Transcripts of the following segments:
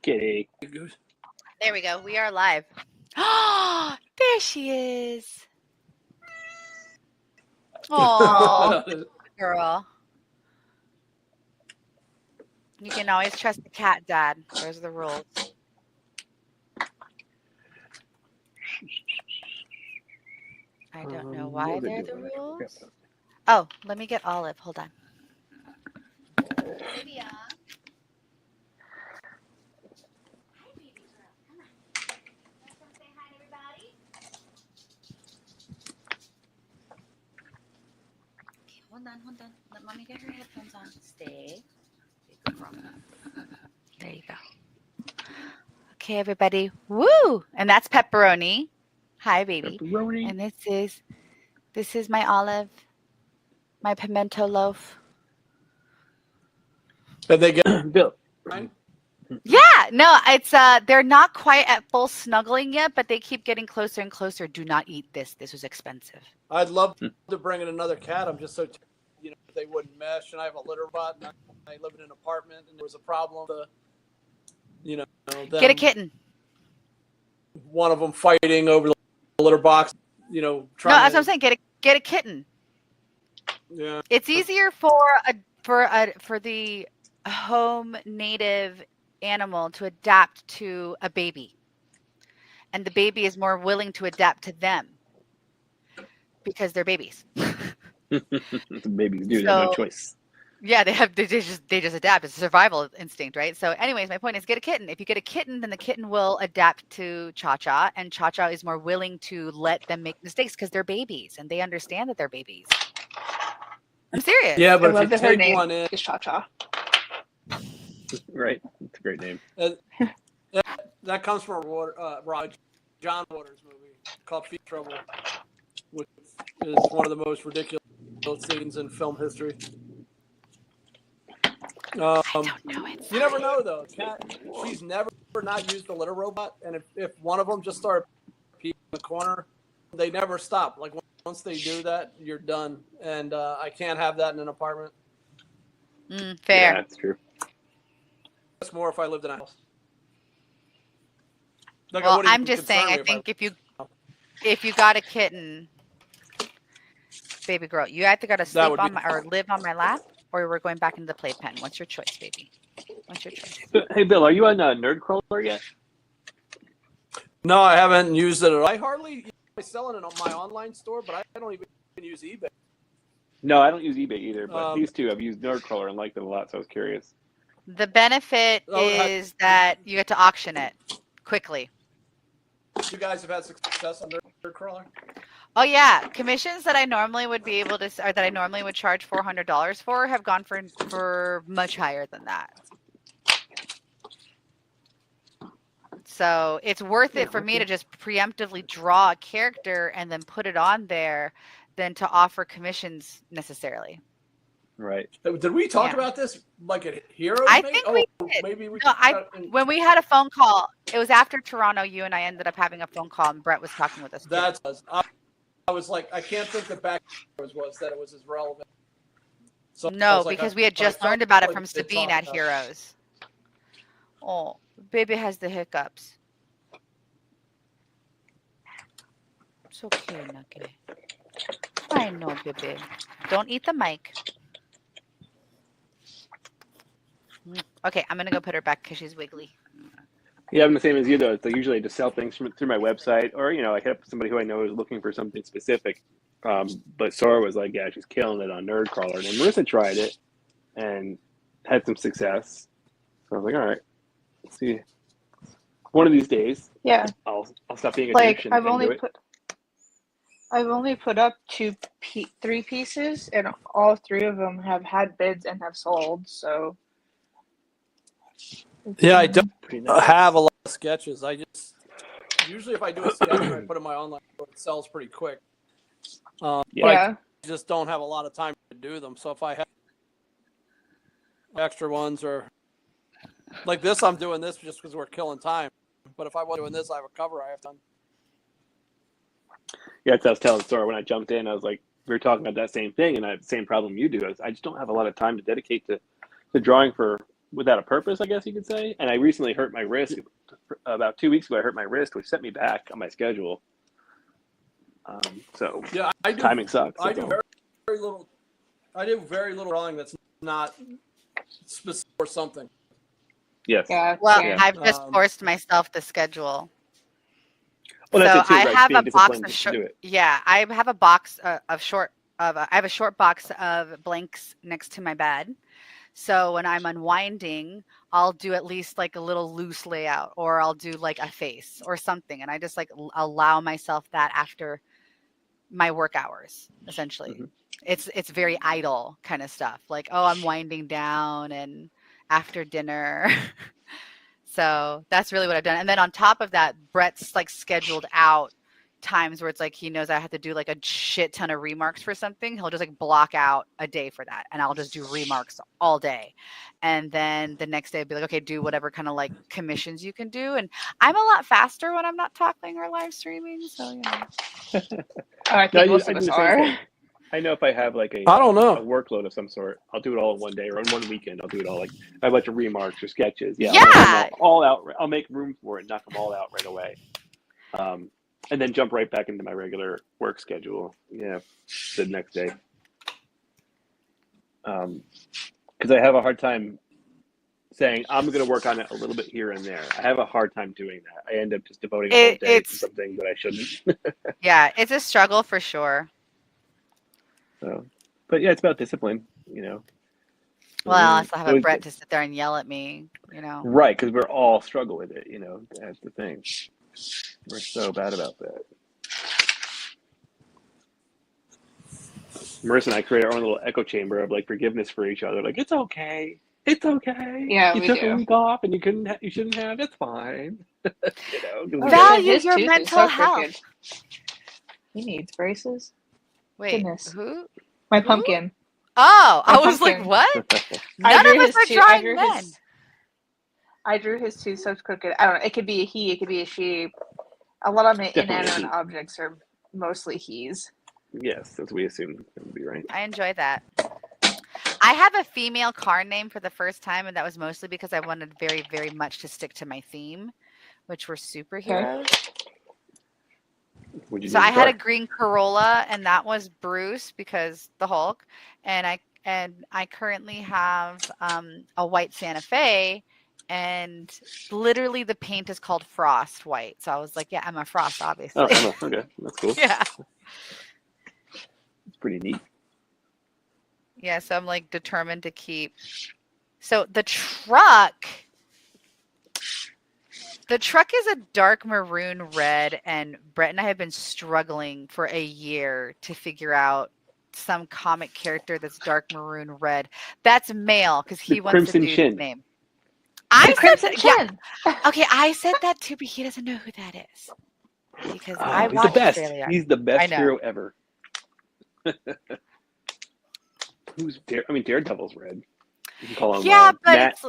Kitty. There we go. We are live. Oh, there she is. Oh, girl. You can always trust the cat, Dad. There's the rules. I don't know why they're the rules. Oh, let me get Olive. Hold on. Olivia. Hi, baby girl. Come on. Let's come say hi to everybody. Okay, hold on. Let mommy get her headphones on. Stay. Good girl. There you go. Okay, everybody. Woo! And that's pepperoni. Hi, baby. Pepperoni. And this is my Olive, my pimento loaf. Did they get Bill? Yeah, no, it's they're not quite at full snuggling yet, but they keep getting closer and closer. Do not eat this. This was expensive. I'd love to bring in another cat. I'm just so they wouldn't mesh, and I have a litter bot, and I live in an apartment, and there was a problem. Get a kitten. One of them fighting over the litter box. Trying. No, that's what I'm saying. Get a kitten. Yeah. It's easier for the home native animal to adapt to a baby, and the baby is more willing to adapt to them because they're babies. Babies do. They have no choice. Yeah, they just adapt. It's a survival instinct, right? So anyways, my point is get a kitten. If you get a kitten, then the kitten will adapt to Cha-Cha, and Cha-Cha is more willing to let them make mistakes because they're babies and they understand that they're babies. I'm serious. Yeah, but I if you love that her take name one in, is Cha-Cha. Right. It's a great name. that comes from a John Waters movie called Feet Trouble, which is one of the most ridiculous scenes in film history. I don't know it. You never know, though. She's never not used the litter robot, and if one of them just started peeing in the corner, they never stop. Like, once they do that, you're done. And I can't have that in an apartment. Fair. Yeah, that's true. It's more if I lived in a house. Like, Well, I'm just saying, I think if you got a kitten, baby girl, you either got to sleep on or live on my lap, or we're going back into the playpen. What's your choice, baby? What's your choice? Hey, Bill, are you on Nerdcrawler yet? No, I haven't used it. I hardly sell it in my online store, but I don't even use eBay. No, I don't use eBay either, but these two, I've used Nerdcrawler and liked them a lot, so I was curious. The benefit is that you get to auction it quickly. You guys have had success on Nerdcrawler? Oh yeah, commissions that I normally would be able to, or that I normally would charge $400 for, have gone for much higher than that. So it's worth it for me to just preemptively draw a character and then put it on there than to offer commissions necessarily. Right. Did we talk about this like at Heroes? I think we did. Maybe we when we had a phone call, it was after Toronto, you and I ended up having a phone call and Brett was talking with us. I was like, I can't think the back was that it was as relevant. So no, because we had just learned about it from Sabine at Heroes. Oh, baby has the hiccups. It's okay, Nucky. I know, baby. Don't eat the mic. Okay, I'm going to go put her back because she's wiggly. Yeah, I'm the same as you, though. So usually I just sell things through my website, or, I hit up somebody who I know is looking for something specific. But Sora was like, yeah, she's killing it on Nerdcrawler. And then Marissa tried it and had some success. So I was like, all right, let's see. One of these days, yeah, I'll stop being a like douche and I've only put up three pieces, and all three of them have had bids and have sold. So yeah, I don't have a lot of sketches. I just usually if I do a sketch and I put it in my online store, it sells pretty quick. But I just don't have a lot of time to do them. So if I have extra ones or like this, I'm doing this just because we're killing time. But if I was doing this, I have a cover I have done. Yeah, that's what I was telling Sora when I jumped in. I was like, we were talking about that same thing, and I have the same problem you do. I just don't have a lot of time to dedicate to drawing for without a purpose, I guess you could say. And I recently hurt my wrist. About 2 weeks ago, I hurt my wrist, which set me back on my schedule. So Yeah, timing sucks. I do very little. I do very little drawing that's not specific for something. Yes. Yeah. Well, Yeah. I've just forced myself to schedule. Well, that's So it too, I right? have Being a box disciplined of to short. do it. Yeah, I have a box of short. I have a short box of blanks next to my bed. So when I'm unwinding, I'll do at least like a little loose layout, or I'll do like a face or something, and I just like allow myself that after my work hours. Essentially, Mhm. it's very idle kind of stuff. Like, oh, I'm winding down and after dinner. So that's really what I've done. And then on top of that, Brett's like scheduled out times where it's like he knows I have to do like a shit ton of remarks for something. He'll just like block out a day for that, and I'll just do remarks all day. And then the next day I'd be like, okay, do whatever kind of like commissions you can do. And I'm a lot faster when I'm not talking or live streaming. So, you know. I think most of us are. I know if I have like I don't know. a workload of some sort, I'll do it all in one day or in one weekend. I'll do it all. Like if I have a bunch of remarks or sketches. Yeah. I'll knock them all out. I'll make room for it, knock them all out right away. And then jump right back into my regular work schedule. Yeah. The next day. Because I have a hard time saying I'm going to work on it a little bit here and there. I have a hard time doing that. I end up just devoting a whole day to something that I shouldn't. Yeah, it's a struggle for sure. So, but yeah, it's about discipline, you know. Well, I still have a Brett to sit there and yell at me, you know. Right, because we're all struggle with it, you know. That's the thing. We're so bad about that. Marissa and I create our own little echo chamber of like forgiveness for each other. Like, it's okay. It's okay. Yeah, you we took do. a week off and you shouldn't have. It's fine. You know, Value his your tooth is mental so health. crooked. He needs braces. Wait, Goodness. who? My pumpkin. Oh, My I was pumpkin. like, what? I None drew of us his are tooth- drawing men. I drew his tooth so crooked. I don't know. It could be a he. It could be a she. A lot of my Definitely a inanimate he. objects are mostly he's. Yes, as we assume it would be right. I enjoy that. I have a female car name for the first time, and that was mostly because I wanted very, very much to stick to my theme, which were superheroes. So I had a green Corolla, and that was Bruce because the Hulk, and I currently have a white Santa Fe, and literally the paint is called Frost White. So I was like, yeah, I'm a Frost, obviously. Oh, Emma. Okay, that's cool. Yeah. It's pretty neat. Yeah, so I'm like determined to keep. So the truck is a dark maroon red, and Brett and I have been struggling for a year to figure out some comic character that's dark maroon red. That's male because he wants Crimson a dude's Chin. name. I said Crimson that, Chin. okay, I said that too, but he doesn't know who that is because I He's the watched best. Fairly Odd. He's the I best know. hero ever. Daredevil's red. You can call him Yeah, but Matt it's.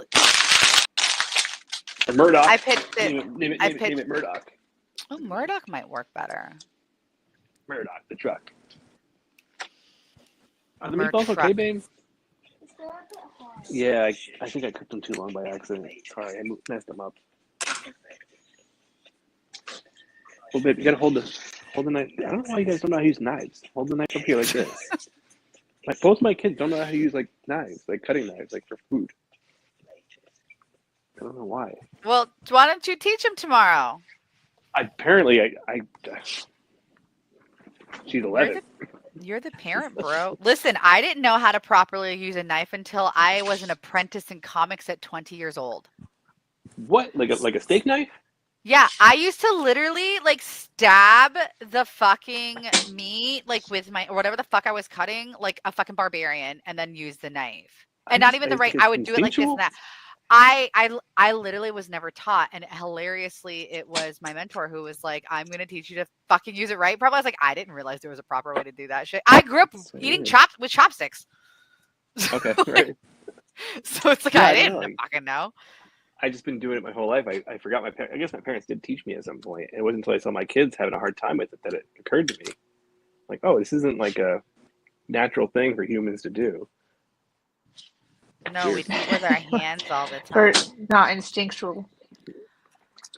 or Murdoch. I pitched it. Name it Murdoch. Oh, Murdoch might work better. Murdoch, the truck. Are the Murdoch. meatballs okay, babe? Yeah, I think I cooked them too long by accident. Sorry, I messed them up. Well, babe, you gotta hold the knife. I don't know why you guys don't know how to use knives. Hold the knife up here like this. Like both my kids don't know how to use like knives, like cutting knives, like for food. I don't know why. Well, why don't you teach him tomorrow? Apparently, she's 11. You're the parent, bro. Listen, I didn't know how to properly use a knife until I was an apprentice in comics at 20 years old. What? Like a steak knife? Yeah, I used to literally like stab the fucking meat like with my or whatever the fuck I was cutting like a fucking barbarian and then use the knife. And not even the right. I would do it like this and that. I literally was never taught, and hilariously, it was my mentor who was like, "I'm gonna teach you to fucking use it right." Probably I was like, I didn't realize there was a proper way to do that shit. I grew up eating with chopsticks. Okay, right. So it's like I didn't fucking know. I just been doing it my whole life. I forgot I guess my parents did teach me at some point. It wasn't until I saw my kids having a hard time with it that it occurred to me. Like, oh, this isn't like a natural thing for humans to do. No, we eat with our hands all the Or time. not instinctual.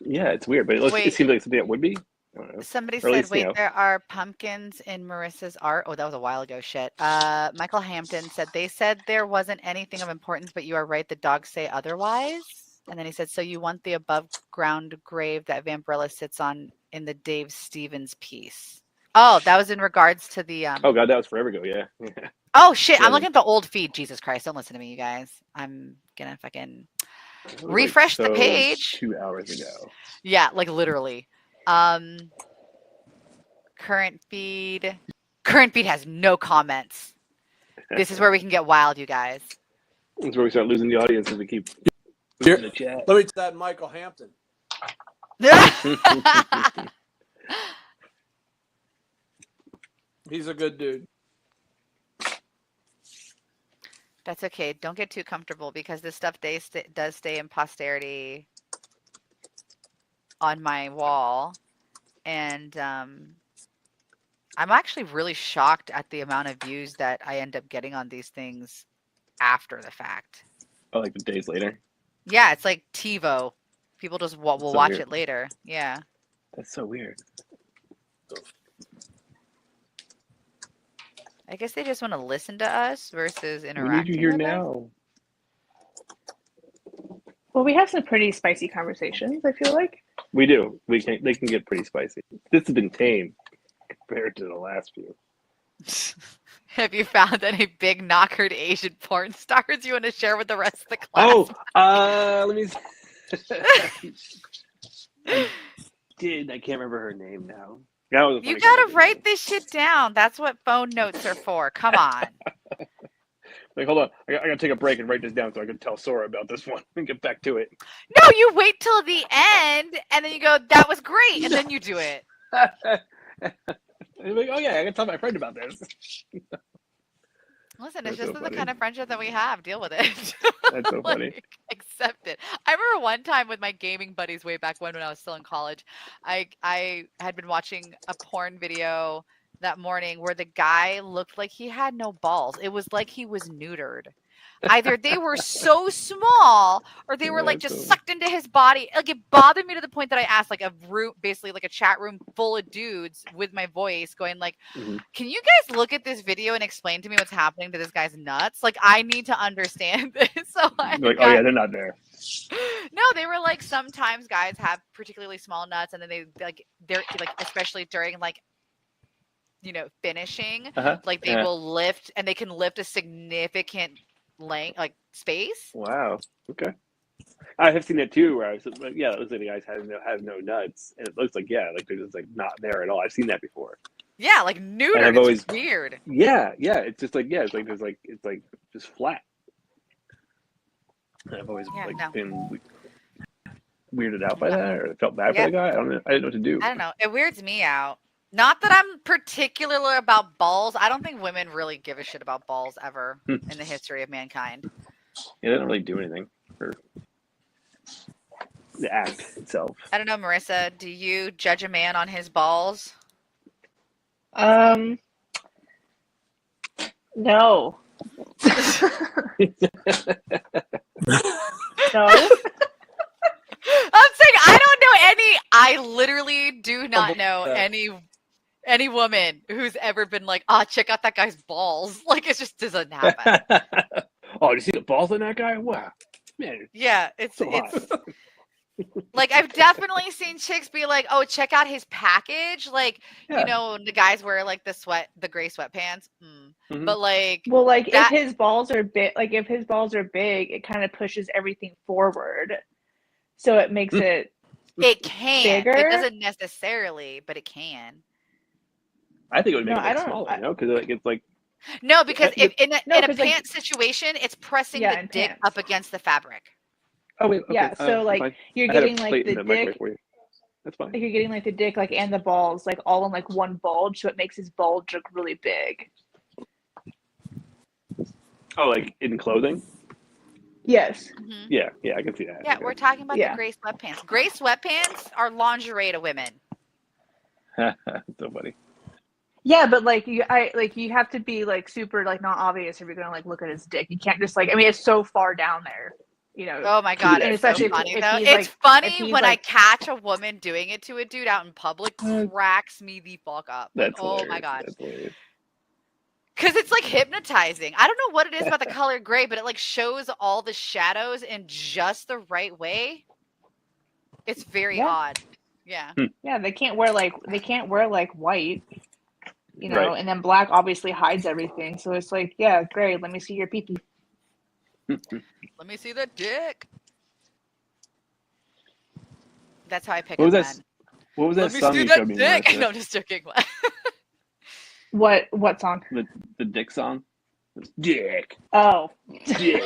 Yeah, it's weird, but it Wait. seems like something that would be. I don't know. Somebody Or at said, least, wait, there are pumpkins in Marissa's art. Oh, that was a while ago. Shit. Michael Hampton said, they said there wasn't anything of importance, but you are right. The dogs say otherwise. And then he said, so you want the above ground grave that Vampirella sits on in the Dave Stevens piece. Oh, that was in regards to the. Oh, God, that was forever ago. Yeah. Oh, shit. Yeah, I'm looking at the old feed. Jesus Christ. Don't listen to me, you guys. I'm going to fucking refresh the page. 2 hours ago. Yeah, like literally. Current feed has no comments. This is where we can get wild, you guys. That's where we start losing the audience as we keep Here, moving the chat. let me tell that Michael Hampton. He's a good dude. That's okay. Don't get too comfortable because this stuff does stay in posterity on my wall. And I'm actually really shocked at the amount of views that I end up getting on these things after the fact. Oh, like the days later? Yeah, it's like TiVo. People just will so watch weird. it later. Yeah. That's so weird. I guess they just want to listen to us versus We interacting need you here with us. now. Well, we have some pretty spicy conversations, I feel like. We do. They can get pretty spicy. This has been tame compared to the last few. Have you found any big knockered Asian porn stars you want to share with the rest of the class? Oh, let me I can't remember her name now. That was a You funny gotta conversation. write this shit down. That's what phone notes are for. Come on. Like, hold on. I gotta take a break and write this down so I can tell Sora about this one and get back to it. No, you wait till the end and then you go, that was great, and then you do it. And like, oh yeah, I gotta tell my friend about this. Listen, That's it's just so the funny. kind of friendship that we have. Deal with it. That's so funny. Like, accept it. I remember one time with my gaming buddies way back when I was still in college, I had been watching a porn video that morning where the guy looked like he had no balls. It was like he was neutered. Either they were so small or they were like That's just so- sucked into his body. Like it bothered me to the point that I asked like a room, basically like a chat room full of dudes with my voice going like, Mhm. can you guys look at this video and explain to me what's happening to this guy's nuts? Like I need to understand this. So I Like, oh yeah, they're not there. no, they were like sometimes guys have particularly small nuts and then they're like especially during like finishing, Uh-huh. like they Yeah. will lift and they can lift a significant length like space. Wow. Okay. I have seen that too, where I was like, yeah, it looks like the guys have no nuts, and it looks like like they're just like not there at all. I've seen that before. Yeah, like neutered. I've It's always- just weird. Yeah. It's just like it's like just flat. And I've always been weirded out by that, or felt bad for the guy. I don't know. I didn't know what to do. I don't know. It weirds me out. Not that I'm particular about balls. I don't think women really give a shit about balls ever in the history of mankind. Yeah, they don't really do anything for the act itself. I don't know, Marissa. Do you judge a man on his balls? No. No. I'm saying I don't know any. I literally do not know any woman who's ever been like, check out that guy's balls. Like it just doesn't happen. Oh, did you see the balls on that guy? Wow, man. Yeah, it's So hot. like I've definitely seen chicks be like, "Oh, check out his package." Like, the guys wear like the gray sweatpants. Mhm. But like, Well, like that- if his balls are big, it kind of pushes everything forward, so it makes it. it can. Bigger? It doesn't necessarily, but it can. I think it would make No, it I like don't- smaller, because it's like No, because if in a 'cause, like- pants situation, it's pressing Yeah, the in dick pants. up against the fabric. oh wait, okay. Yeah, so, like, fine. You're I had a getting like plate in the microwave dick. for you. That's fine. Like you're getting like the dick, like and the balls, like all in like one bulge, so it makes his bulge look really big. Oh, like in clothing? Yes. Mhm. Yeah, I can see that. Yeah, Okay. we're talking about Yeah. the gray sweatpants. Gray sweatpants are lingerie to women. That's so funny. Yeah, but like you have to be like super like not obvious if you're gonna like look at his dick. You can't just like, I mean, it's so far down there, you know. Oh my god, And it's so especially funny if though. he's It's like, funny when I catch a woman doing it to a dude out in public, Mm. cracks me the fuck up. Like, That's oh hilarious. my god. That's hilarious. Because it's like hypnotizing. I don't know what it is about the color gray, but it like shows all the shadows in just the right way. It's very odd. Yeah. yeah, they can't wear like white, you know, Right. and then black obviously hides everything. So it's like, yeah, great. Let me see your pee-pee. Let me see the dick. That's how I pick What up was men. that? What was that Let me song see you that showed me? dick. Marissa? No, I'm just joking. What song? The dick song. Dick. Oh. Dick.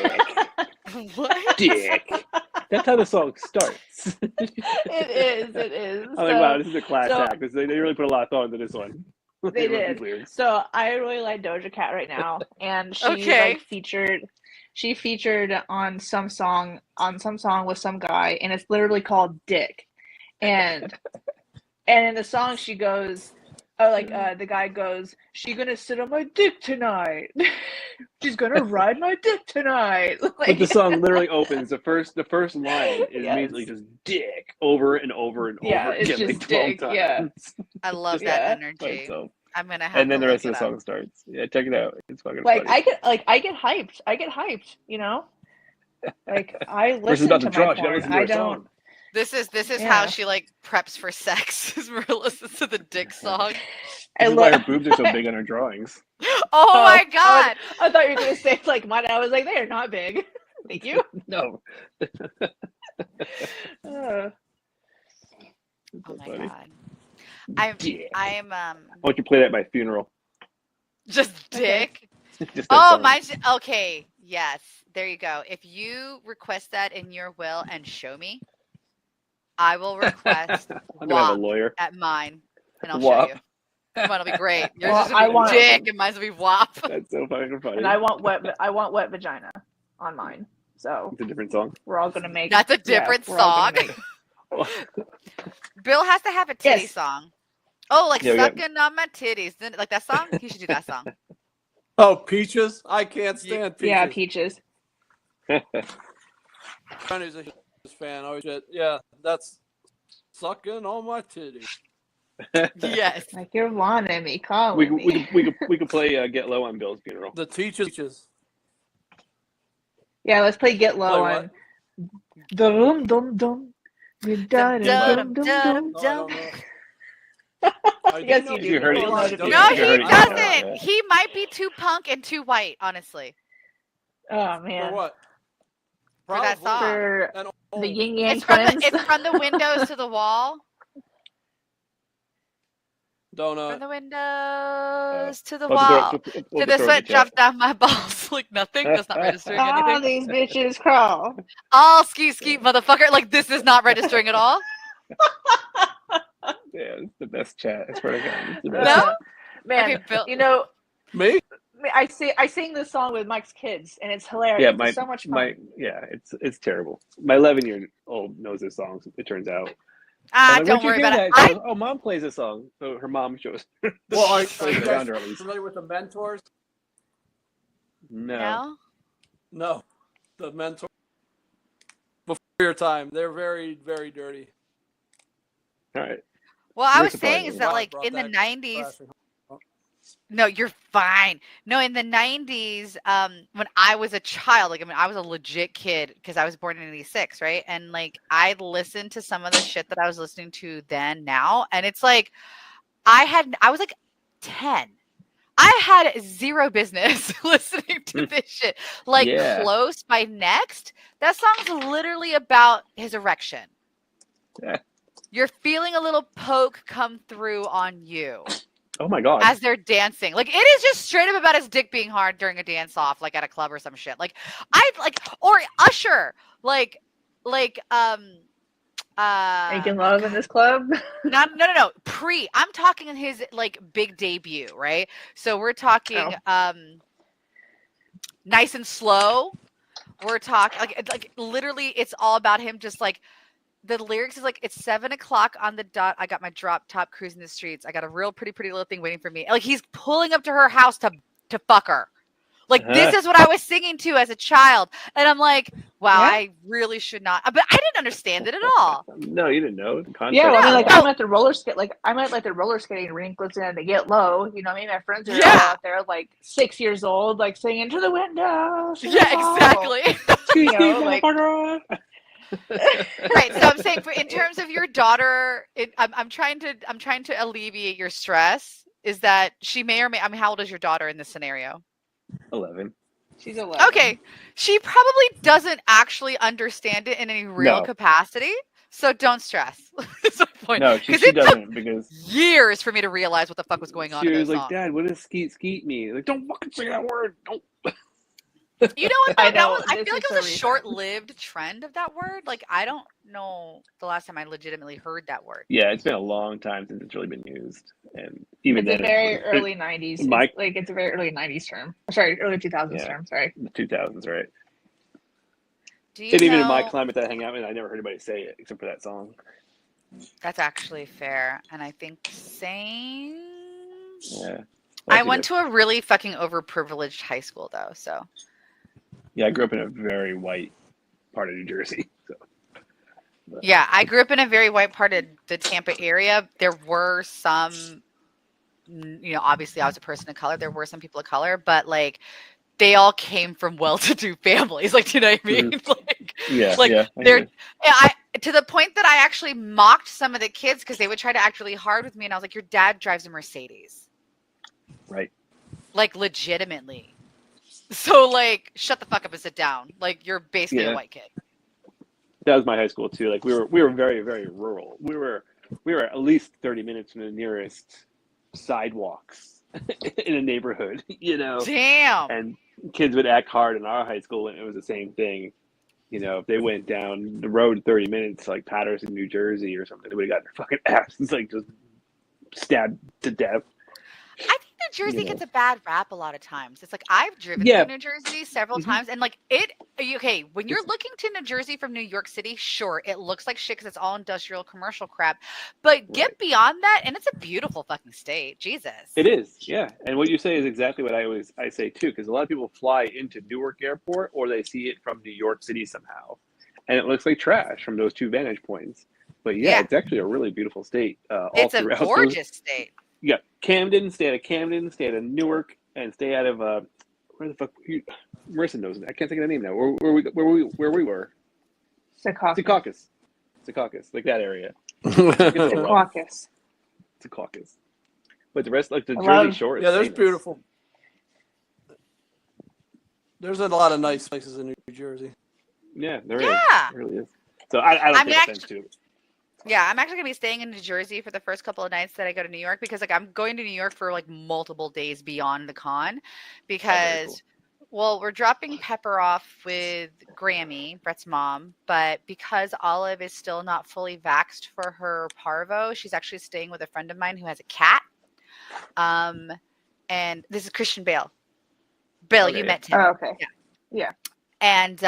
What? Dick. That's how the song starts. It is. I'm like, wow, this is a class act. They really put a lot of thought into this one. They did. So I really like Doja Cat right now, and she featured on some song with some guy, and it's literally called Dick, and in the song she goes, the guy goes, "She gonna sit on my dick tonight. She's gonna ride my dick tonight." Like, but the song literally opens. The first line is Yes. immediately just dick over and over and over it's again, just like 12 dick. times. Yeah. I love that energy. So, I'm gonna have and then to the rest look of the it song up. starts. Yeah, check it out. It's fucking Like funny. I get hyped, you know? Like I Versus listen about to to draw. my She gotta porn. listen to I her don't song. This is Yeah. how she like preps for sex. Is Maria listens to the dick song. This is why her boobs are so big on her drawings. Oh my god! I thought you were gonna say like mine. I was like, they are not big. Thank you. No. Uh, Oh my funny. god! Dick. I'm I want you to play that at my funeral. just dick. Just that Oh song. my. Okay. Yes. There you go. If you request that in your will and show me, I will request I'm gonna have a WAP lawyer. at mine, and I'll WAP. show you. Mine'll be great. Yours Well, is gonna I be want- dick, and mine's gonna be WAP. That's so fucking funny. and I want wet vagina on mine. So It's a different song. we're all gonna make. That's a different we're all song. gonna make- Bill has to have a titty Yes. song. Oh, like Yeah, we got- sucking on my titties. Like that song? He should do that song. Oh, Peaches! I can't stand Peaches. Yeah, Peaches. Friend who's a huge fan. Oh shit! Yeah, that's sucking on my titty. Yes. Like you're wanting me, calling me. we could play Get Low on Bill's funeral. The Teaches. Yeah, let's play Get Low Play on. Dum dum dum. You dum dum dum dum. Oh, I don't know. Yes, know you do. You heard it. You know No, You he heard it. doesn't. Yeah. He might be too punk and too white, honestly. Oh For man. what? For that Probably. song. For And the Yin Yang It's from Twins. it's from the windows to the wall. Don't From the windows to the We'll wall. have to To throw the it in sweat chat. drops down my balls like nothing. That's not registering All anything. these bitches crawl. All ski motherfucker. Like this is not registering at all. Yeah, it's the best chat. I swear to God. It's the best. No? Man, Okay, Bill. you know, me? I sing this song with Mike's kids, and it's hilarious. Yeah, It's so much fun. it's terrible. My 11-year-old knows this song. It turns out. Ah, I'm like, don't "Where'd worry you about hear it. that?" She goes, "Oh, Mom plays this song." So her mom shows. Well, are Plays you it guys around her at least. familiar with the Mentors? No. No, the Mentors. Before your time, they're very, very dirty. All right. Well, I You're was saying surprising. is that Wow, like brought in the that 90s. classic. No, you're fine. No, in the 90s, when I was a child, like I mean, I was a legit kid because I was born in 86, right? And like I listened to some of the shit that I was listening to then now, and it's like I was like 10. I had zero business listening to this shit. Like Yeah. Close by Next, that song's literally about his erection. Yeah. You're feeling a little poke come through on you Oh my God. as they're dancing. Like it is just straight up about his dick being hard during a dance off, like at a club or some shit. Like or Usher, Making love in this club. no. I'm talking his like big debut, right? So we're talking Nice and Slow. We're talking like literally it's all about him just like the lyrics is like, it's 7:00 on the dot. I got my drop top cruising the streets. I got a real pretty little thing waiting for me. Like he's pulling up to her house to fuck her. Like this is what I was singing to as a child, and I'm like, wow, I really should not. But I didn't understand it at all. No, you didn't know the concept. Yeah, well, I mean, like I'm at the roller skating rink listening to Get Low. You know what I mean? My friends are all out there, like 6 years old, like singing to the window. Yeah, exactly. You know, like. Right. So I'm saying, in terms of your daughter, I'm trying to alleviate your stress. Is that she may or may? I mean, how old is your daughter in this scenario? 11. She's 11. Okay. She probably doesn't actually understand it in any real capacity. So don't stress. That's my point. No, she doesn't, because years for me to realize what the fuck was going on. She was like, Dad, what does skeet mean? Like, don't fucking say that word. Don't. You know what? I feel like it was a short-lived trend of that word. Like, I don't know the last time I legitimately heard that word. Yeah, it's been a long time since it's really been used, and even it's a very early '90s. It's a very early '90s term. Sorry, early 2000s term. Sorry, the 2000s, right? And even in my climate that I hang out in, I never heard anybody say it except for that song. That's actually fair, and I think same. Yeah. I went to a really fucking overprivileged high school, though, so. Yeah, I grew up in a very white part of New Jersey. So. Yeah, I grew up in a very white part of the Tampa area. There were some, obviously I was a person of color. There were some people of color, but like they all came from well-to-do families. Like, do you know what I mean? To the point that I actually mocked some of the kids because they would try to act really hard with me, and I was like, "Your dad drives a Mercedes." Right. Like legitimately. So, like, shut the fuck up and sit down. Like, you're basically a white kid. That was my high school too. Like, we were very, very rural. We were at least 30 minutes from the nearest sidewalks in a neighborhood. Damn. And kids would act hard in our high school, and it was the same thing. If they went down the road 30 minutes, like Patterson, New Jersey, or something, they would have got their fucking asses like just stabbed to death. I think New Jersey gets a bad rap a lot of times. It's like I've driven through New Jersey several times, and like when you're looking to New Jersey from New York City, sure, it looks like shit because it's all industrial commercial crap. But get beyond that, and it's a beautiful fucking state. Jesus. It is, yeah. And what you say is exactly what I say too, because a lot of people fly into Newark Airport or they see it from New York City somehow, and it looks like trash from those two vantage points. But it's actually a really beautiful state. It's a gorgeous state. Yeah, Camden, stay out of Newark, and stay out of where the fuck? Marissa knows. I can't think of the name now. Where we were. Secaucus, like that area. Secaucus. But the rest, like the Jersey Shore, is there's famous. Beautiful. There's a lot of nice places in New Jersey. Yeah, there is. There really is. So I don't take offense to it. Yeah, I'm actually going to be staying in New Jersey for the first couple of nights that I go to New York because like I'm going to New York for like multiple days beyond the con because, we're dropping Pepper off with Grammy, Brett's mom, but because Olive is still not fully vaxxed for her parvo, she's actually staying with a friend of mine who has a cat. And this is Christian Bale. Bill, you met him. Oh, okay. Yeah. And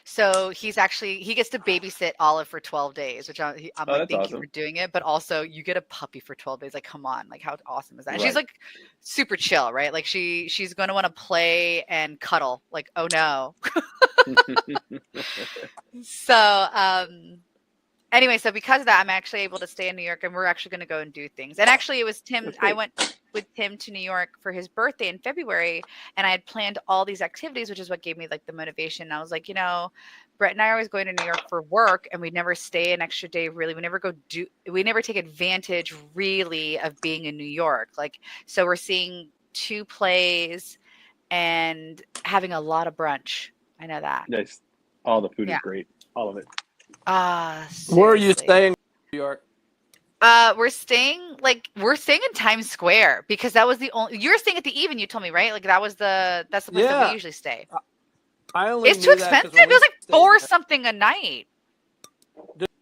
so he gets to babysit Olive for 12 days, which I'm like, thank you for doing it. But also you get a puppy for 12 days. Like, come on, like how awesome is that? And she's like super chill, right? Like she's going to want to play and cuddle. Like, oh no. So, anyway, so because of that, I'm actually able to stay in New York, and we're actually going to go and do things. And actually, it was Tim. I went with Tim to New York for his birthday in February, and I had planned all these activities, which is what gave me like the motivation. And I was like, Brett and I are always going to New York for work, and we never stay an extra day. Really, we never take advantage really of being in New York. Like, so we're seeing 2 plays and having a lot of brunch. I know that. Nice. All the food is great. All of it. Where are you staying in New York? We're staying in Times Square because that was the only. You're staying at the Even. You told me, right? Like that's the place that we usually stay. It's too expensive. It was like $4 something a night.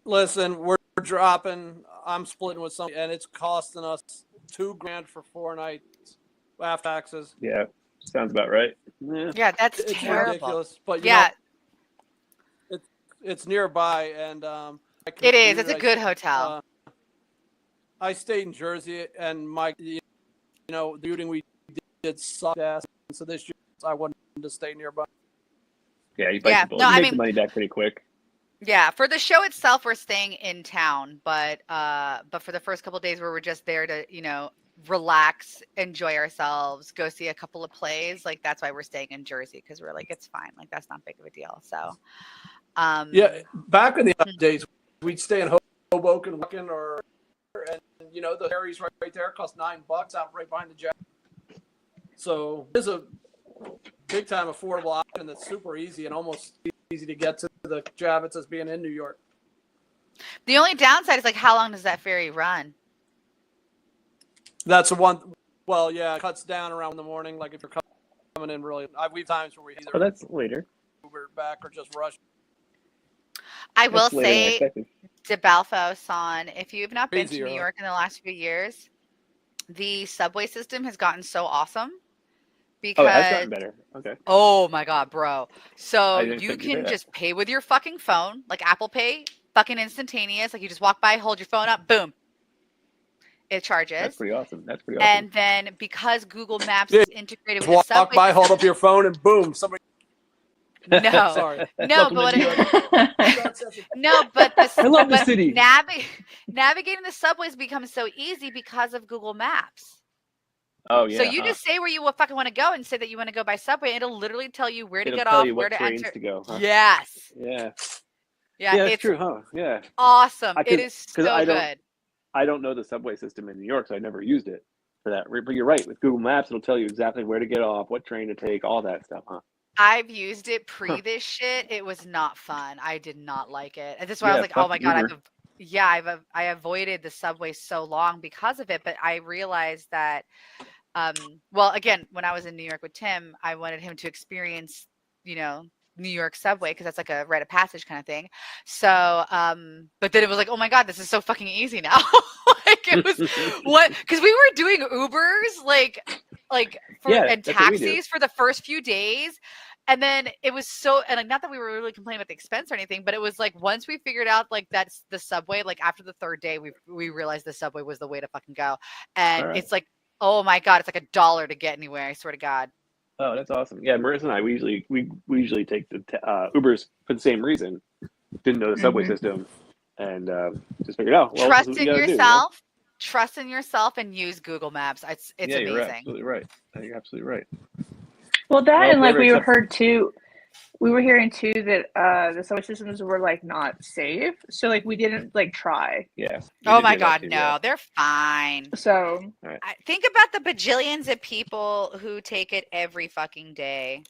Listen, we're dropping. I'm splitting with somebody, and it's costing us $2,000 for 4 nights after taxes. Yeah, sounds about right. Yeah, that's terrible. Ridiculous, but it's nearby, and computer. It is. It's a good hotel. I stayed in Jersey, and the shooting we did sucked ass. So this year I wanted to stay nearby. Yeah, you make the money back pretty quick. Yeah, for the show itself, we're staying in town, but for the first couple of days where we're just there to, relax, enjoy ourselves, go see a couple of plays, like that's why we're staying in Jersey, because we're like, it's fine, like that's not big of a deal. So, yeah, back in the days, we'd stay in Hoboken, and the Harry's right there cost $9 out right behind the jet. So there's a big time affordable option that's super easy and almost easy to get to the Javits as being in New York. The only downside is like, how long does that ferry run? That's the one. Well, yeah, it cuts down around the morning. Like if you're coming in really, we've times where we either that's later Uber back or just rush. I will say, DeBalfo son, if you've not been to New York in the last few years, the subway system has gotten so awesome. Because, that's gotten better. Okay. Oh my God, bro. So you can just pay with your fucking phone, like Apple Pay, fucking instantaneous. Like you just walk by, hold your phone up, boom. It charges. That's pretty awesome. And then because Google Maps is integrated with the subway, walk by, hold up your phone, and boom, somebody. No, sorry. No, but I love the city. Navigating the subways becomes so easy because of Google Maps. Oh yeah. So you just say where you fucking want to go and say that you want to go by subway. And it'll literally tell you where to get tell off, you where what to trains enter. To go, huh? Yes. Yeah. Yeah, it's true, huh? Yeah. Awesome. It is so good. I don't know the subway system in New York, so I never used it for that. But you're right. With Google Maps, it'll tell you exactly where to get off, what train to take, all that stuff, huh? I've used it this shit. It was not fun. I did not like it. And that's why I was like, oh my God, I avoided the subway so long because of it. But I realized that, well, again, when I was in New York with Tim, I wanted him to experience, New York subway, because that's like a rite of passage kind of thing. So, but then it was like, oh my God, this is so fucking easy now. Like it was because we were doing Ubers, and taxis for the first few days. And then it was not that we were really complaining about the expense or anything, but it was like, once we figured out like that's the subway, like after the third day, we realized the subway was the way to fucking go. And it's like, oh my God, it's like $1 to get anywhere. I swear to God. Oh, that's awesome. Yeah, Marissa and I, we usually take the Ubers for the same reason. Didn't know the subway system, and just figured out. Well, trust in yourself. Trust in yourself and use Google Maps. It's amazing. You're absolutely right. You're absolutely right. Well, we were hearing too that the subway systems were like not safe. So like we didn't try. Yeah. Oh my God, no, they're fine. So think about the bajillions of people who take it every fucking day.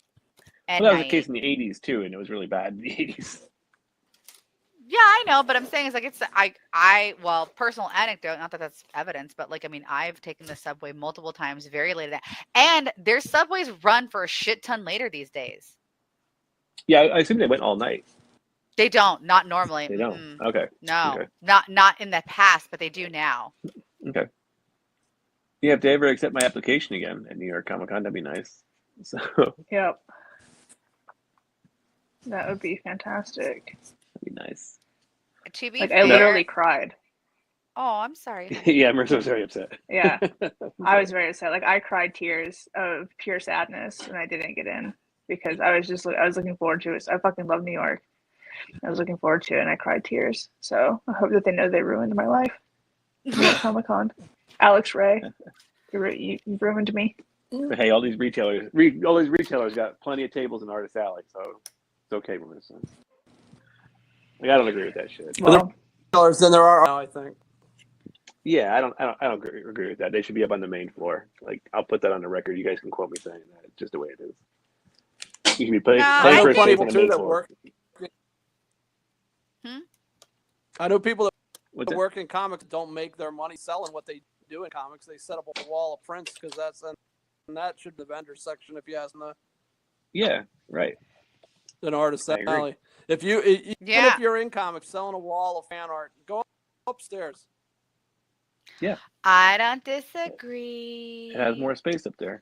That was the case in the 80s too, and it was really bad in the 80s. Yeah, I know, but I'm saying well, personal anecdote, not that that's evidence, but I've taken the subway multiple times very late at night. And their subways run for a shit ton later these days. Yeah, I assume they went all night. They don't, not normally. They don't. Okay. No, okay. Not in the past, but they do now. Okay. Yeah, if they ever accept my application again at New York Comic Con, that'd be nice. So. Yep. That would be fantastic. That'd be nice. To be fair, I literally cried. Oh, I'm sorry. Yeah, I'm so very upset. Yeah, I was very upset. I cried tears of pure sadness, and I didn't get in because I was looking forward to it. I fucking love New York. I was looking forward to it, and I cried tears. So I hope that they know they ruined my life. Comic Con, Alex Ray, you ruined me. But hey, all these retailers got plenty of tables in Artist Alley, so it's okay with this. I don't agree with that shit. Well, retailers than there are now, I think. Yeah, I don't agree with that. They should be up on the main floor. I'll put that on the record. You guys can quote me saying that. It's just the way it is. You can be playing for space on the main floor. I know people that work in comics don't make their money selling what they do in comics. They set up a wall of prints because that should be the vendor section if you ask them. Yeah, right. An Artist Alley. If you're in comics selling a wall of fan art, go upstairs. Yeah. I don't disagree. It has more space up there.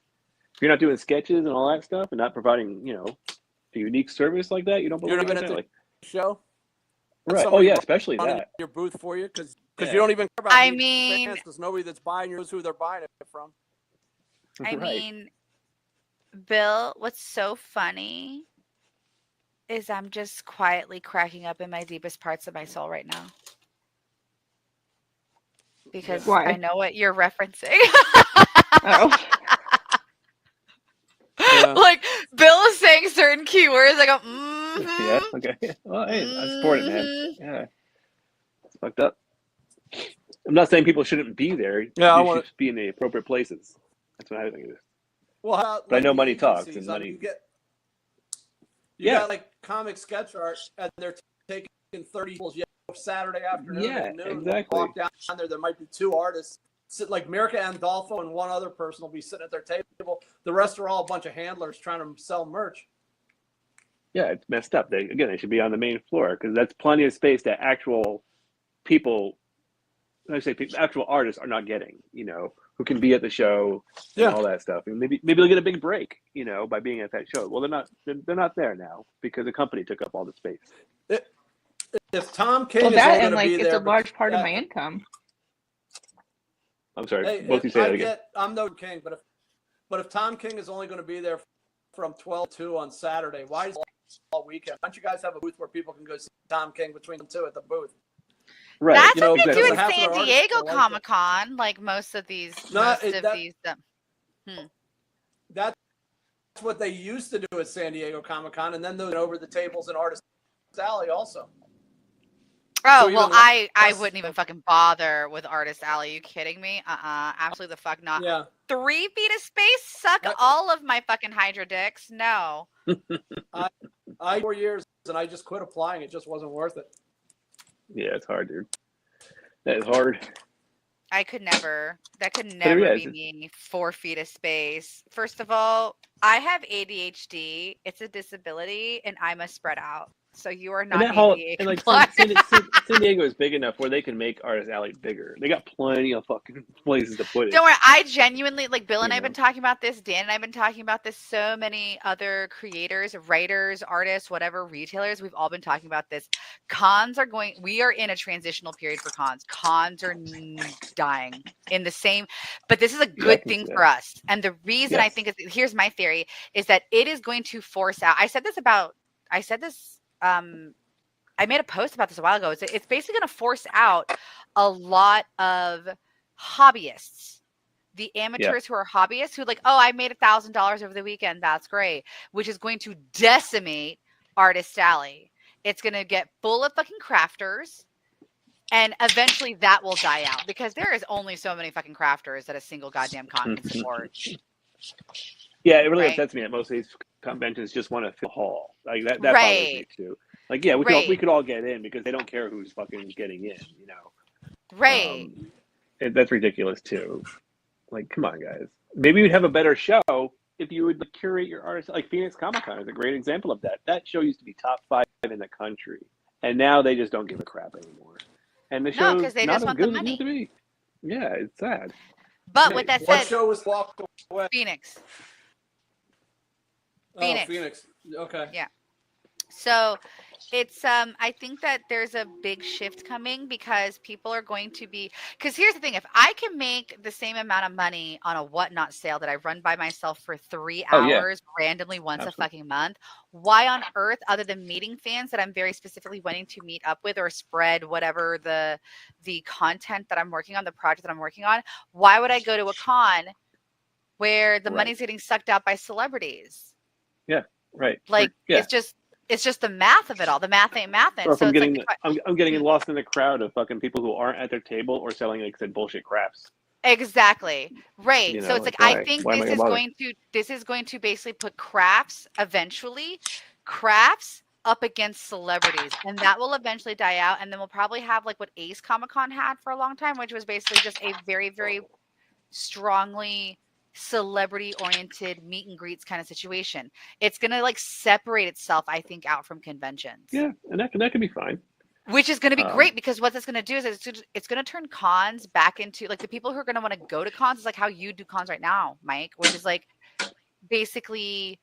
If you're not doing sketches and all that stuff and not providing, a unique service like that, you don't belong at the show? Right. Oh yeah, especially that. Your booth for you because you don't even care about fans because nobody that's buying knows who they're buying it from. I mean, Bill, what's so funny is I'm just quietly cracking up in my deepest parts of my soul right now. Because I know what you're referencing. Oh. Yeah. Like, Bill is saying certain keywords. I go, Yeah, okay. Well, hey, I support it, man. Yeah. It's fucked up. I'm not saying people shouldn't be there. Yeah, they should be in the appropriate places. That's what I think it is. Well, but I know money talks. And money... you got like comic sketch art, and they're taking 30 people Saturday afternoon at noon. Exactly. Walk down there might be 2 artists. Like Mirka Andolfo and one other person will be sitting at their table. The rest are all a bunch of handlers trying to sell merch. Yeah, it's messed up. They should be on the main floor because that's plenty of space that actual people, actual artists are not getting. Who can be at the show and all that stuff. And maybe they'll get a big break, by being at that show. Well, they're not there now because the company took up all the space. If Tom King is that and it's a large part of my income. I'm sorry. Both you say that again. I'm no King, but if Tom King is only going to be there from 12 to 2 on Saturday, why is it all weekend? Why don't you guys have a booth where people can go see Tom King between the 2 at the booth? Right. That's what they do at San Diego Comic-Con, like most of these. That's what they used to do at San Diego Comic-Con, and then those over the tables in Artist Alley also. Oh, well, I wouldn't even fucking bother with Artist Alley. Are you kidding me? Absolutely the fuck not. Yeah. 3 feet of space? Suck all of my fucking Hydra dicks. No. I 4 years, and I just quit applying. It just wasn't worth it. Yeah, it's hard, dude. That is hard. I could never. That could never be me. 4 feet of space. First of all, I have ADHD. It's a disability, and I must spread out. So you are not ADA compliant. San Diego is big enough where they can make Artist Alley bigger. They got plenty of fucking places to put it. Don't worry. I genuinely, like Bill and I have been talking about this. Dan and I have been talking about this. So many other creators, writers, artists, whatever, retailers. We've all been talking about this. We are in a transitional period for cons. Cons are dying in the same, but this is a good thing for us. And the reason I think here's my theory is that it is going to force out. I said this. I made a post about this a while ago. It's basically going to force out a lot of hobbyists, the amateurs who are hobbyists who I made $1,000 over the weekend. That's great. Which is going to decimate Artist Alley. It's going to get full of fucking crafters. And eventually that will die out because there is only so many fucking crafters that a single goddamn con can support. Yeah, it really upsets me that most of these conventions just want to fill the hall. Like that bothers me too. Like, yeah, we could all get in because they don't care who's fucking getting in, Right. That's ridiculous too. Like, come on, guys. Maybe you'd have a better show if you would curate your artists. Like Phoenix Comic Con is a great example of that. That show used to be top 5 in the country, and now they just don't give a crap anymore. And the show because they just want the money. To be. Yeah, it's sad. But with that said, what show was walked away? Phoenix. Oh, Phoenix. Okay. Yeah. So it's I think that there's a big shift coming because people are going to be because here's the thing, if I can make the same amount of money on a whatnot sale that I run by myself for 3 hours randomly once a fucking month, why on earth, other than meeting fans that I'm very specifically wanting to meet up with or spread whatever the content that I'm working on, the project that I'm working on, why would I go to a con where the money's getting sucked out by celebrities? Yeah, right. Like it's just the math of it all. The math ain't mathin'. Or I'm getting lost in the crowd of fucking people who aren't at their table or selling, like I said, bullshit crafts. Exactly. Right. So it's like I think this is going to basically put crafts up against celebrities, and that will eventually die out. And then we'll probably have like what Ace Comic-Con had for a long time, which was basically just a very, very strongly celebrity oriented meet and greets kind of situation. It's gonna separate itself, I think, out from conventions. Yeah, and that can be fine. Which is going to be great because what that's going to do is it's going to turn cons back into the people who are going to want to go to cons is like how you do cons right now, Mike, which is basically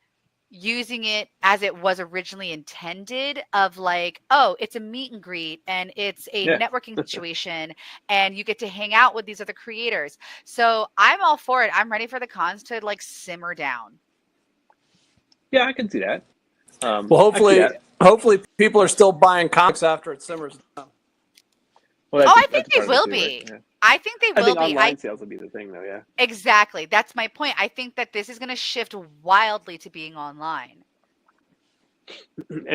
using it as it was originally intended of like, oh, it's a meet and greet and it's a networking situation and you get to hang out with these other creators. So I'm all for it. I'm ready for the cons to like simmer down. Yeah, I can see that. Well, hopefully people are still buying comics after it simmers down. Well, I think they will be. Right? Yeah. I think they will be. Online sales will be the thing, though. Yeah. Exactly. That's my point. I think that this is going to shift wildly to being online. And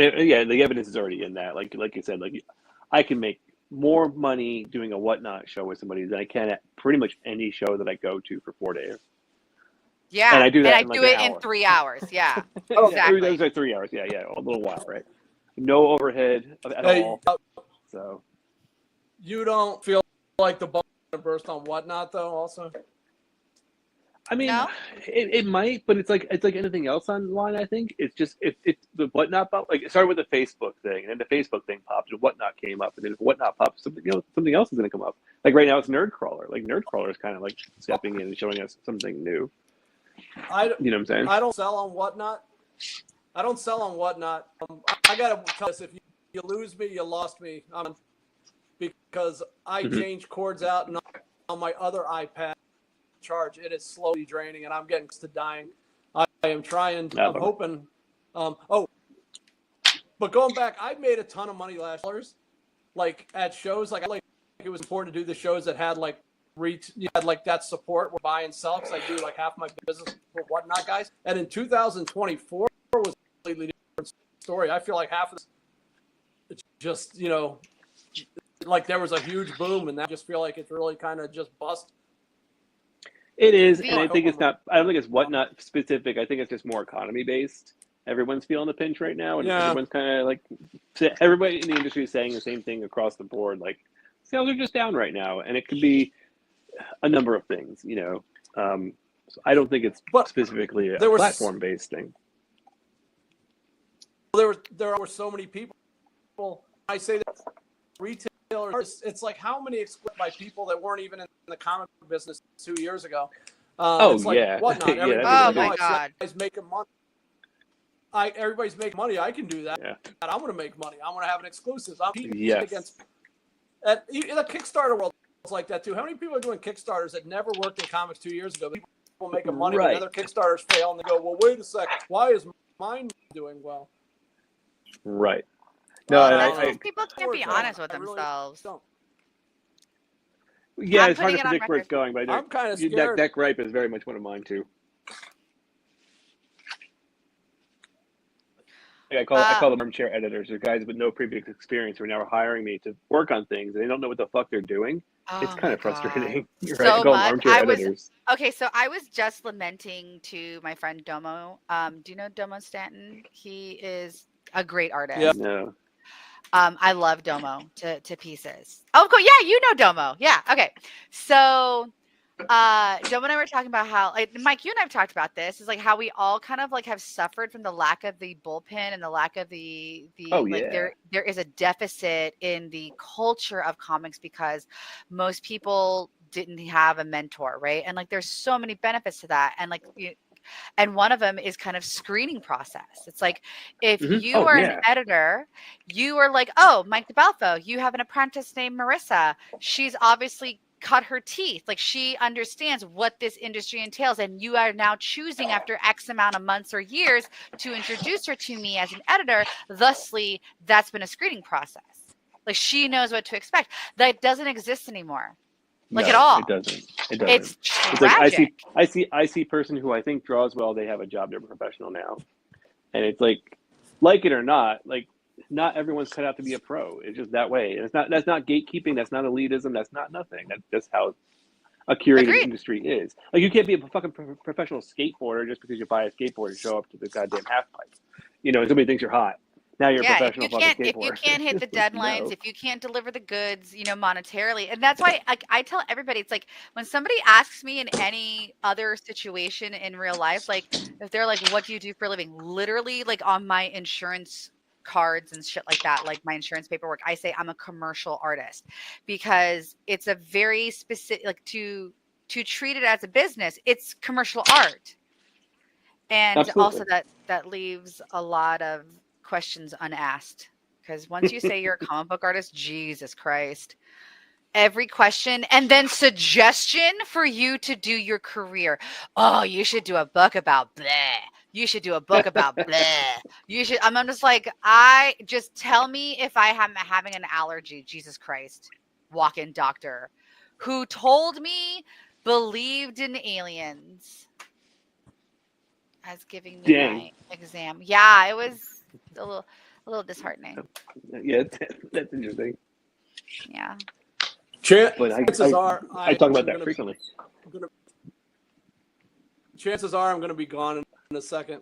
the evidence is already in that. Like you said, like I can make more money doing a Whatnot show with somebody than I can at pretty much any show that I go to for 4 days. Yeah, and I do that. And I do it in 3 hours. Yeah, exactly. Those are 3 hours. Yeah, a little while, right? No overhead at all. So you don't feel like the bubble burst on Whatnot, though. Also, I mean, no? it might, but it's like anything else online. I think it's just it's the Whatnot pop. Like it started with the Facebook thing, and then the Facebook thing popped, and Whatnot came up, and then if Whatnot pops, something else is going to come up. Like right now, it's Nerdcrawler. Like Nerdcrawler is kind of like stepping in and showing us something new. You know what I'm saying? I don't sell on Whatnot. I gotta tell us, if you lose me, you lost me. Because I change cords out, and on my other iPad charge, it is slowly draining, and I'm getting to dying. I am trying. I'm hoping. But going back, I made a ton of money last year, like at shows. Like it was important to do the shows that had like you had like that support where buy and sell, because I do like half my business for Whatnot guys. And in 2024 was a completely different story. I feel like half of this, it's just like there was a huge boom, and I just feel like it's really kind of just bust. It is, and I think it's not. I don't think it's Whatnot specific. I think it's just more economy based. Everyone's feeling the pinch right now, and everyone's kind of like everybody in the industry is saying the same thing across the board. Like sales are just down right now, and it could be a number of things. So I don't think it's specifically a platform based thing. There were so many people. I say that retailers. It's like how many excluded by people that weren't even in the comic business 2 years ago. It's like Whatnot. Oh my God! Everybody's making money. Everybody's making money. I can do that. Yeah. And I'm going to make money. I'm going to have an exclusive. I'm competing against. In the Kickstarter world, it's like that too. How many people are doing Kickstarters that never worked in comics 2 years ago? People making money, but other Kickstarters fail, and they go, "Well, wait a second. Why is mine doing well?" Right. No, people can't be honest with themselves. Yeah, it's hard to predict where it's going, but I'm kind of scared. That gripe is very much one of mine too. I call them armchair editors. They're guys with no previous experience who are now hiring me to work on things, and they don't know what the fuck they're doing. It's kind of frustrating. You're right. So armchair editors. So I was just lamenting to my friend Domo. Do you know Domo Stanton? He is a great artist. Yeah. No. I love Domo to pieces. Oh, cool. Yeah, you know Domo. Yeah. Okay. So Domo and I were talking about how, like, Mike, you and I have talked about this, is like how we all kind of like have suffered from the lack of the bullpen and the lack of there is a deficit in the culture of comics because most people didn't have a mentor, right? And like there's so many benefits to that. And like and one of them is kind of screening process. It's like if you are an editor, you are like, oh, Mike DeBalfo, you have an apprentice named Marissa. She's obviously cut her teeth. Like she understands what this industry entails. And you are now choosing after X amount of months or years to introduce her to me as an editor. Thusly, that's been a screening process. Like she knows what to expect. That doesn't exist anymore. Like at all. It doesn't. It's tragic. Like I see person who I think draws well, they have a job, they're a professional now. And it's like it or not, like not everyone's cut out to be a pro. It's just that way. And that's not gatekeeping, that's not elitism, that's not nothing. That's just how a curated industry is. Like you can't be a fucking professional skateboarder just because you buy a skateboard and show up to the goddamn half pipe. Somebody thinks you're hot. Now you're a professional fucking skateboarder. If you can't hit the deadlines, if you can't deliver the goods, monetarily. And that's why I tell everybody, it's like when somebody asks me in any other situation in real life, like if they're like, what do you do for a living? Literally like on my insurance cards and shit like that, like my insurance paperwork, I say I'm a commercial artist because it's a very specific, like to treat it as a business, it's commercial art. And Absolutely. also that leaves a lot of questions unasked. Because once you say you're a comic book artist, Jesus Christ. Every question and then suggestion for you to do your career. Oh, you should do a book about blah. You should do a book about blah. You should. I'm just like, I just tell me if I am having an allergy. Jesus Christ. Walk-in doctor who told me believed in aliens as giving me Dang. my exam. Yeah, it was a little disheartening. Yeah, that's interesting. Yeah. But Chances are I talk about that frequently. Chances are I'm going to be gone in a second.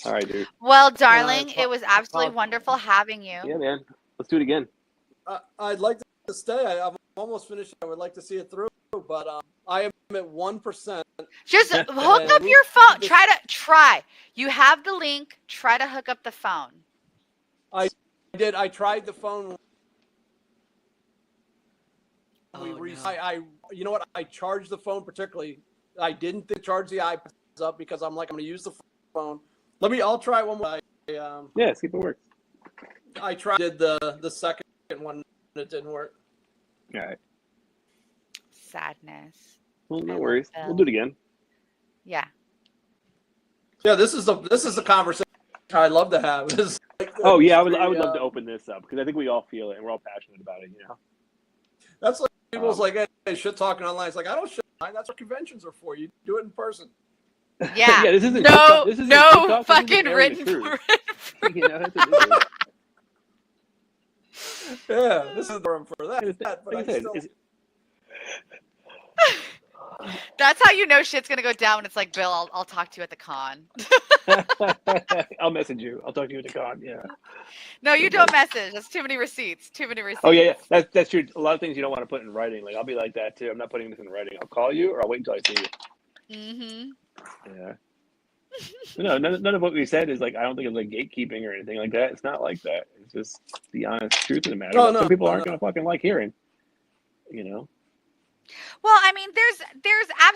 All right, dude. Well, darling, it was absolutely wonderful having you. Yeah, man. Let's do it again. I'd like to stay. I'm almost finished. I would like to see it through, but I am at 1%. Just hook up your phone. Try. You have the link. Try to hook up the phone. I did. I tried the phone. You know what? I charged the phone particularly. I didn't charge the iPads up because I'm going to use the phone. I'll try it one more. Yeah, see if it works. I did the second one. It didn't work. All right. Sadness. Well, no worries. We'll do it again. Yeah. Yeah, this is the conversation I'd love to have. Oh yeah, I would love to open this up because I think we all feel it and we're all passionate about it. You know. That's like people's like, hey, shit talking online. It's like, I don't shit online. That's what conventions are for. You do it in person. Yeah. Yeah, this isn't no TikTok, fucking written. You know, that's what it is. Yeah, this is the room for that. But like I said, that's how you know shit's gonna go down when it's like, Bill, I'll talk to you at the con. I'll message you. I'll talk to you at the con. Yeah. No, you don't message. That's too many receipts. Oh yeah. That's true. A lot of things you don't want to put in writing. Like I'll be like that too. I'm not putting this in writing. I'll call you or I'll wait until I see you. Mm-hmm. Yeah. No, none of what we said is like I don't think it's like gatekeeping or anything like that. It's not like that. It's just the honest truth of the matter. Some people aren't gonna fucking like hearing. You know. Well, I mean,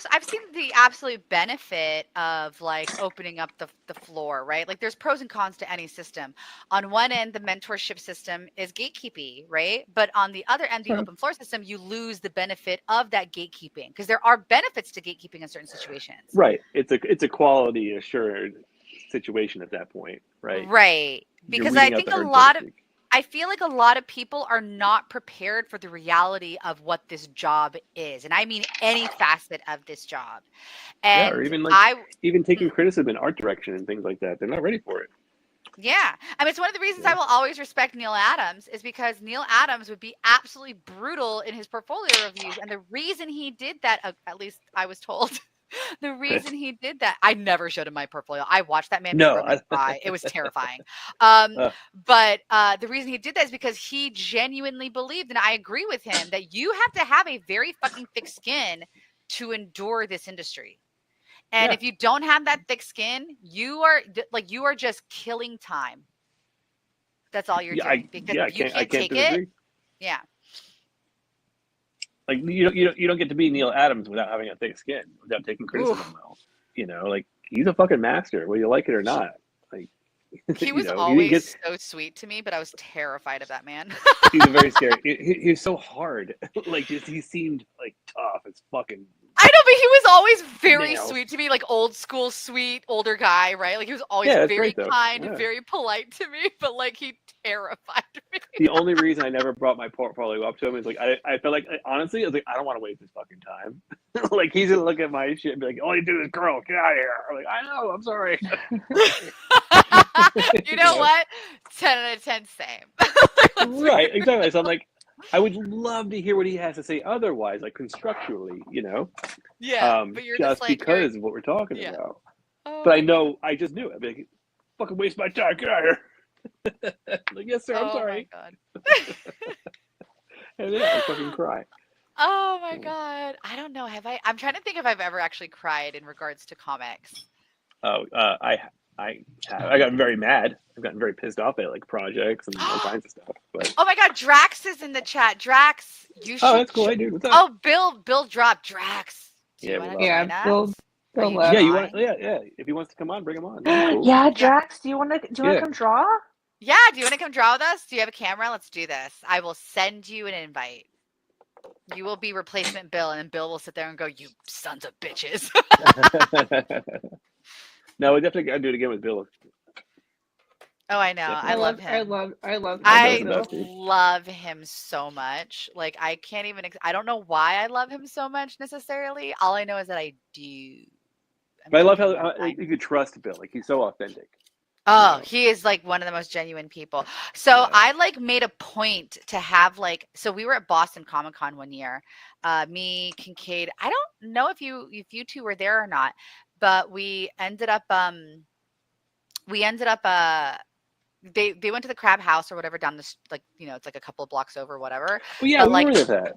I've seen the absolute benefit of like opening up the floor, right? Like there's pros and cons to any system. On one end, the mentorship system is gatekeeping, right? But on the other end, the open floor system, you lose the benefit of that gatekeeping because there are benefits to gatekeeping in certain situations. Right. It's a quality assured situation at that point, right? Right. Because I think I feel like a lot of people are not prepared for the reality of what this job is. And I mean any facet of this job. And or even even taking criticism in art direction and things like that. They're not ready for it. Yeah. I mean, it's one of the reasons I will always respect Neil Adams is because Neil Adams would be absolutely brutal in his portfolio reviews. And the reason he did that, at least I was told, the reason he did that, I never showed him my portfolio. I watched that man cry. It was terrifying. But the reason he did that is because he genuinely believed, and I agree with him, that you have to have a very fucking thick skin to endure this industry. And if you don't have that thick skin, you are just killing time. That's all you're doing. Because if you can't take it, yeah. Like you don't get to be Neil Adams without having a thick skin, without taking criticism well. You know, like he's a fucking master, whether you like it or not. Like he was always so sweet to me, but I was terrified of that man. He's a very scary. He's so hard. Like he seemed like tough as fucking. I know, but he was always very sweet to me, like old school sweet older guy, right? Like he was always very kind and very polite to me, but like he terrified me. The only reason I never brought my portfolio up to him is like I felt like honestly I was like I don't want to waste this fucking time. Like he's gonna look at my shit and be like, all you do is girl, get out of here. I'm like, I know, I'm sorry. You know what? 10 out of 10 same. Right, exactly. So I'm like, I would love to hear what he has to say otherwise, like constructually, you know? Yeah. But you're just like, because of what we're talking about. Oh, but I just knew it. I'd be like, fucking waste my time, get out of here. Like, yes, sir, I'm sorry. Oh my God. And yeah, I fucking cry. Oh my God. I don't know. I'm trying to think if I've ever actually cried in regards to comics. Oh, I got very mad. I've gotten very pissed off at like projects and all kinds of stuff. But oh my God, Drax is in the chat. Drax, you should. Oh, that's cool. Hey, dude, what's up? Oh, Bill dropped Drax. Yeah, Go you left. Yeah, you drawing? want? Yeah. If he wants to come on, bring him on. That'd be cool. Yeah, Drax, do you want to Yeah. come draw? Yeah, do you want to come draw with us? Do you have a camera? Let's do this. I will send you an invite. You will be replacement Bill, and then Bill will sit there and go, "You sons of bitches." No, we definitely gotta do it again with Bill. Oh, I know. Definitely. I love him. I love I Bill, too. love him so much. Like, I can't even. I don't know why I love him so much necessarily. All I know is that I do. But I love how you could trust Bill. Like, he's so authentic. Oh, he is like one of the most genuine people. So Yeah. I like made a point to have like, so we were at Boston Comic Con one year. Me, Kincaid. I don't know if you two were there or not, but we ended up they went to the Crab House or whatever down this, like, you know, it's like a couple of blocks over, whatever. Well, yeah, But, we like, were with that.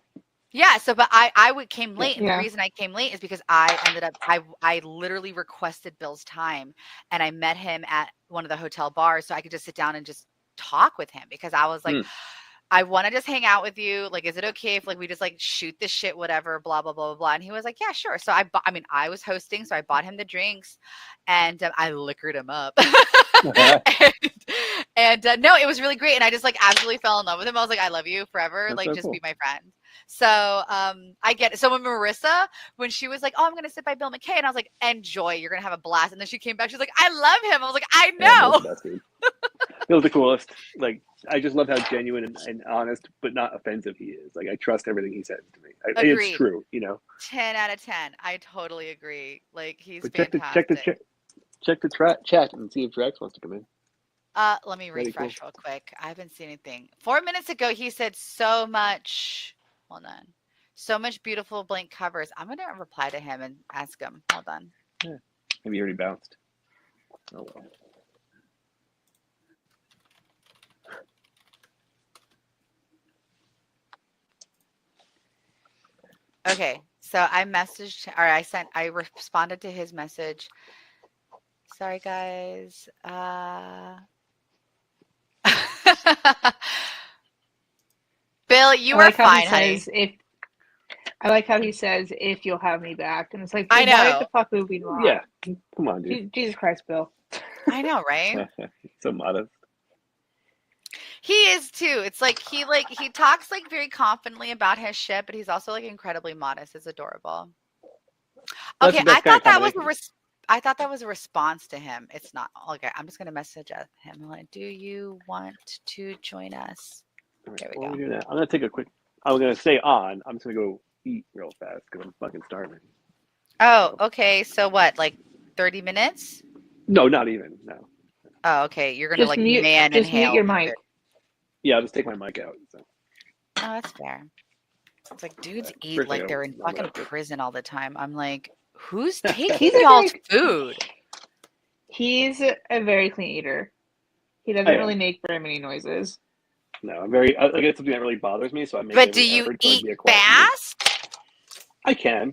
yeah, so but I came late, and Yeah. the reason I came late is because I ended up I literally requested Bill's time, and I met him at one of the hotel bars so I could just sit down and just talk with him, because I was like, I want to just hang out with you. Like, is it okay if like we just like shoot this shit, whatever, blah blah blah blah blah. And he was like, yeah, sure. So I was hosting, so I bought him the drinks, and I liquored him up. and no, it was really great, and I just like absolutely fell in love with him. I was like, I love you forever. That's like, so just cool. be my friend. So I get it. So when Marissa, when she was like, oh, I'm gonna sit by Bill McKay, and I was like, enjoy, you're gonna have a blast. And then she came back, she's like, I love him. I was like, I know. Yeah, Bill's the coolest. Like, I just love how genuine and honest, but not offensive he is. Like, I trust everything he says to me. Agreed. It's true, you know. 10 out of 10. I totally agree. Like, he's But fantastic. check the chat and see if Drax wants to come in. Let me Very refresh cool. real quick. I haven't seen anything. 4 minutes ago, he said so much. Hold on. So much beautiful blank covers. I'm going to reply to him and ask him. Hold on. Yeah. Maybe he already bounced. Oh, well. Okay. So I messaged, or I responded to his message. Sorry, guys. Bill, you are fine, honey. I like how he says, if you'll have me back. And it's like, I know. Why the fuck would we not? Yeah. Come on, dude. Jesus Christ, Bill. I know, right? So modest. He is too. It's like he talks like very confidently about his shit, but he's also like incredibly modest. It's adorable. Okay, I thought that was a response to him. It's not. Okay, I'm just gonna message him. I'm like, do you want to join us? There we go. I'm gonna take a quick. I'm gonna stay on. I'm just gonna go eat real fast because I'm fucking starving. Oh, okay. So what? Like 30 minutes? No, not even. No. Oh, okay. You're gonna Just like mute your mic. Yeah, I'll just take my mic out. So. Oh, that's fair. It's like dudes eat First like thing they're in I'm fucking gonna- prison all the time. I'm like, who's taking y'all's food? He's a very clean eater. He doesn't really make very many noises. No, I'm very. I guess something that really bothers me, so I make. But do you eat fast? I can.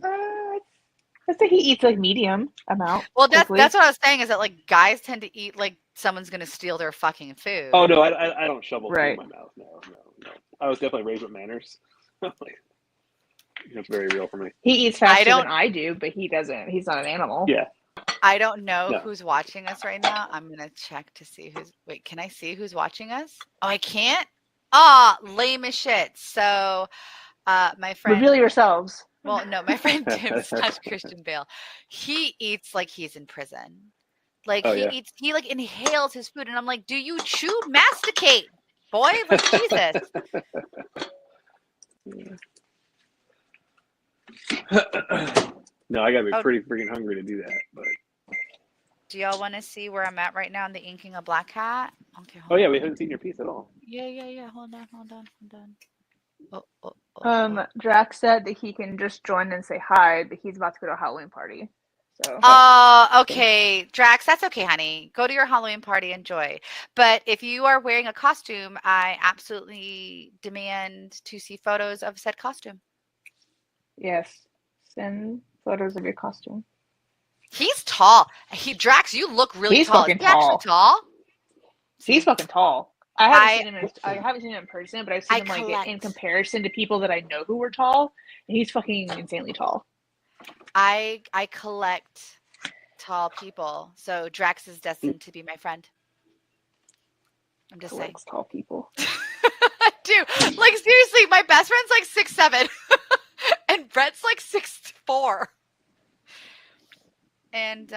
I'd say he eats like medium amount. Well, that's what I was saying, is that like guys tend to eat like someone's gonna steal their fucking food. Oh no, I don't shovel food Right. in my mouth. No. I was definitely raised with manners. That's very real for me. He eats faster than I do, but he doesn't. He's not an animal. Yeah. I don't know who's watching us right now. I'm gonna check to see who's. Wait, can I see who's watching us? Oh, I can't. Ah, lame as shit. So, my friend. Reveal yourselves. Well, no, my friend Tim / Christian Bale. He eats like he's in prison. Like eats. He like inhales his food, and I'm like, do you chew, masticate, boy? Like Jesus. No, I gotta be pretty freaking hungry to do that. But do y'all want to see where I'm at right now in the inking of Black Hat? Okay. We haven't seen your piece at all. Yeah. Hold on. Drax said that he can just join and say hi, but he's about to go to a Halloween party. So. Okay, Drax, that's okay, honey. Go to your Halloween party, enjoy. But if you are wearing a costume, I absolutely demand to see photos of said costume. Yes, send photos of your costume. He's tall. Drax, you look really tall. Fucking Is he actually tall? He's fucking tall. I haven't seen him in person, but I've seen him like in comparison to people that I know who were tall, and he's fucking insanely tall. I collect tall people, so Drax is destined to be my friend. I'm just saying. Tall people. Dude, like seriously, my best friend's like 6'7", and Brett's like 6'4". And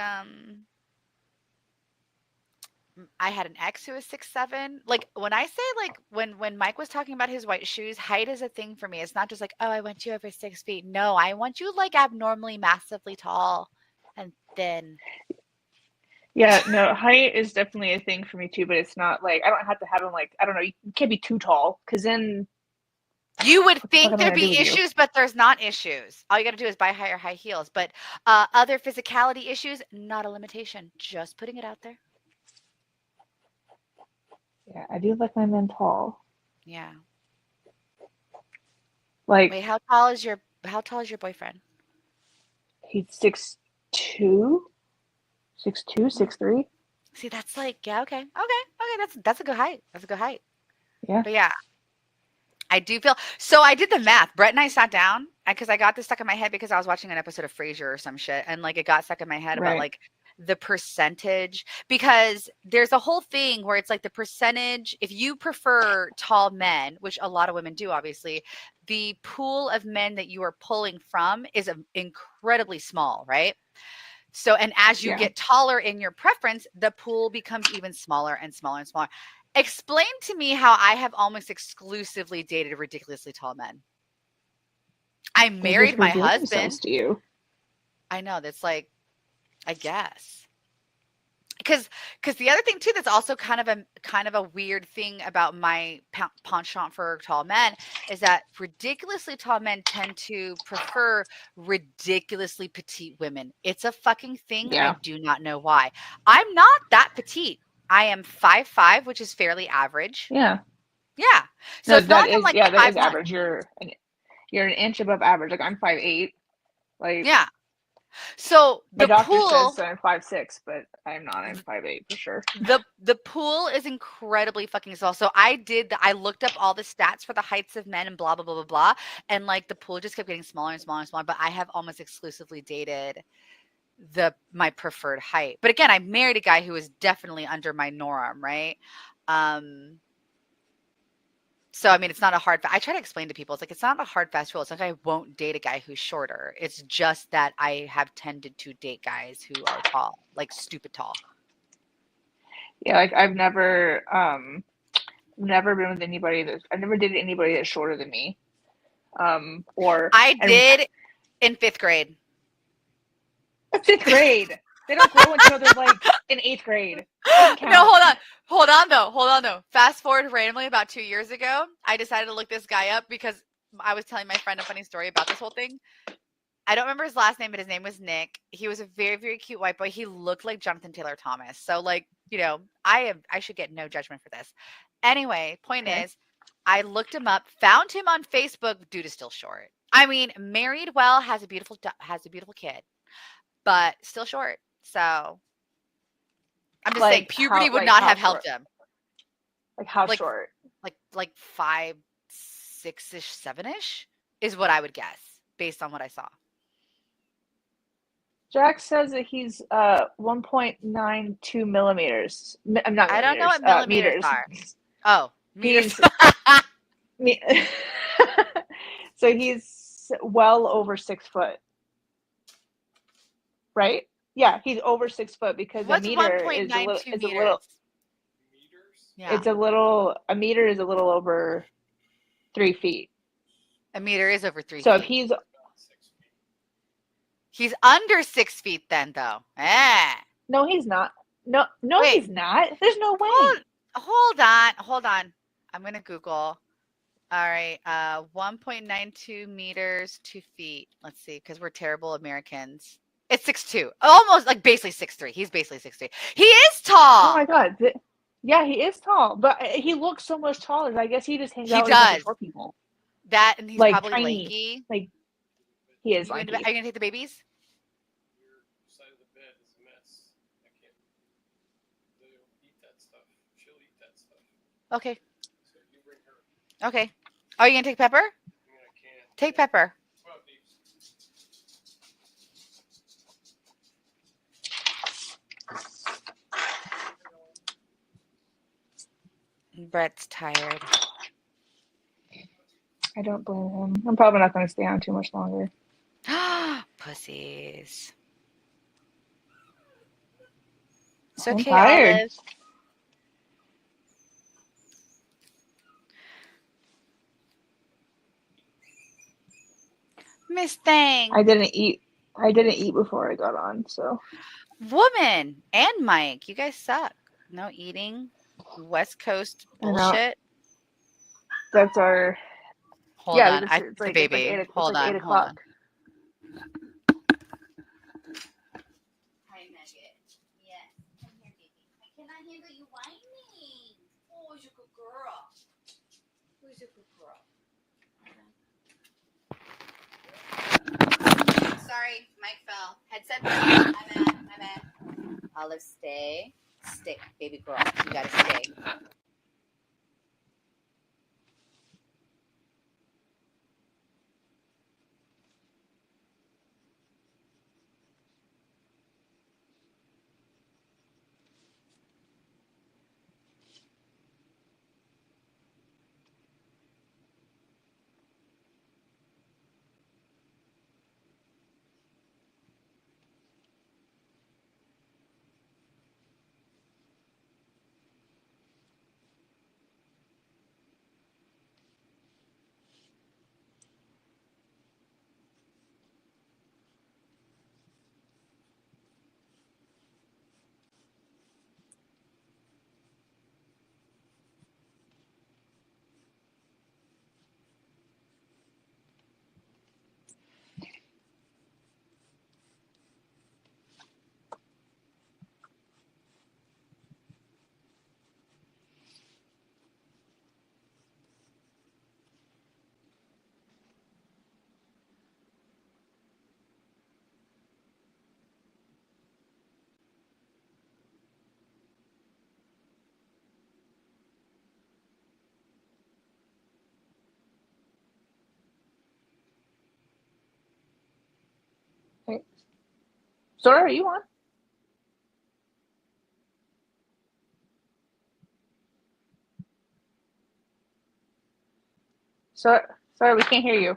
I had an ex who was 6'7". Like when I say like when Mike was talking about his white shoes, height is a thing for me. It's not just like, oh, I want you over 6 feet. No, I want you like abnormally massively tall and thin. Yeah, no, height is definitely a thing for me too, but it's not like I don't have to have them like I don't know. You can't be too tall because then you would think am I there'd gonna do be with you? issues, but there's not issues. All you got to do is buy higher high heels. But other physicality issues, not a limitation. Just putting it out there. Yeah, I do like my men tall. Yeah. Like, wait, how tall is your boyfriend? He's 6'2", 6'2", 6'3". See, that's like, yeah, okay. That's a good height. That's a good height. Yeah. But yeah, I do feel so. I did the math. Brett and I sat down because I got this stuck in my head because I was watching an episode of Frasier or some shit, and like it got stuck in my head about like the percentage, because there's a whole thing where it's like the percentage, if you prefer tall men, which a lot of women do, obviously, the pool of men that you are pulling from is incredibly small, right? So, and as you get taller in your preference, the pool becomes even smaller and smaller and smaller. Explain to me how I have almost exclusively dated ridiculously tall men. I married my husband. To you. I know, that's like, I guess. Because the other thing too that's also kind of a weird thing about my penchant for tall men is that ridiculously tall men tend to prefer ridiculously petite women. It's a fucking thing. I do not know why. I'm not that petite. I am 5'5", which is fairly average. Yeah. Yeah. So no, it's not like I'm like that is average. You're an inch above average. Like I'm 5'8". Like yeah. So the doctor pool says I'm 5'6", but I'm not. I'm 5'8" for sure. The pool is incredibly fucking small. So I looked up all the stats for the heights of men and blah blah blah blah blah, and like the pool just kept getting smaller and smaller and smaller. But I have almost exclusively dated my preferred height. But again, I married a guy who was definitely under my norm, right? So, I mean, it's not a hard, I try to explain to people, it's like, it's not a hard, fast rule. It's like, I won't date a guy who's shorter. It's just that I have tended to date guys who are tall, like stupid tall. Yeah. Like I've never been with anybody I've never dated anybody that's shorter than me. I did in 5th grade. 5th grade. They don't grow until they're like in 8th grade. No, hold on though. Fast forward randomly about 2 years ago, I decided to look this guy up because I was telling my friend a funny story about this whole thing. I don't remember his last name, but his name was Nick. He was a very, very cute white boy. He looked like Jonathan Taylor Thomas. So like, you know, I should get no judgment for this. Anyway, point is, I looked him up, found him on Facebook. Dude is still short. I mean, married well, has a beautiful kid, but still short. So I'm just saying puberty would not have helped him. Like how short? Like 5, 6-ish, 7-ish is what I would guess based on what I saw. Jack says that he's 1.92 millimeters. I'm not. I don't know what millimeters are. Oh, meters. So he's well over 6 foot. Right? Yeah, he's over 6 foot because a meter is a little. Yeah. A meter is a little over 3 feet. A meter is over 3 feet. So if he's under 6 feet then though. No, he's not. No, wait. He's not. There's no way. Hold on. I'm going to Google. All right. 1.92 meters, 2 feet. Let's see, because we're terrible Americans. It's 6'2". Almost like basically 6'3". He's basically 6'3". He is tall. Oh my God. Yeah, he is tall, but he looks so much taller. I guess he just hangs out with short people. That, and he's probably tiny. lanky. Like he is lanky. Are you gonna take the babies? Your side of the bed is a mess. I can't. They'll eat that stuff. She'll eat that stuff. Okay. So you bring her. Okay. Are you gonna take Pepper? I mean, I can't. Take Pepper. Brett's tired. I don't blame him. I'm probably not going to stay on too much longer. Pussies. It's I'm okay, tired. Olive. Miss Thang. I didn't eat before I got on, so. Woman and Mike, you guys suck. No eating. West Coast bullshit. That's our. Hold on. It's like 8 Hold on. o'clock. Hi, Nugget. Yes. Come here, baby. I cannot handle you whining. Oh, you're a good girl. Who's a good girl? Sorry, Mike fell. Headset. My bad. Olive, stay. Stay. Baby girl, you gotta stay. Hey. Sora, are you on? Sorry, we can't hear you.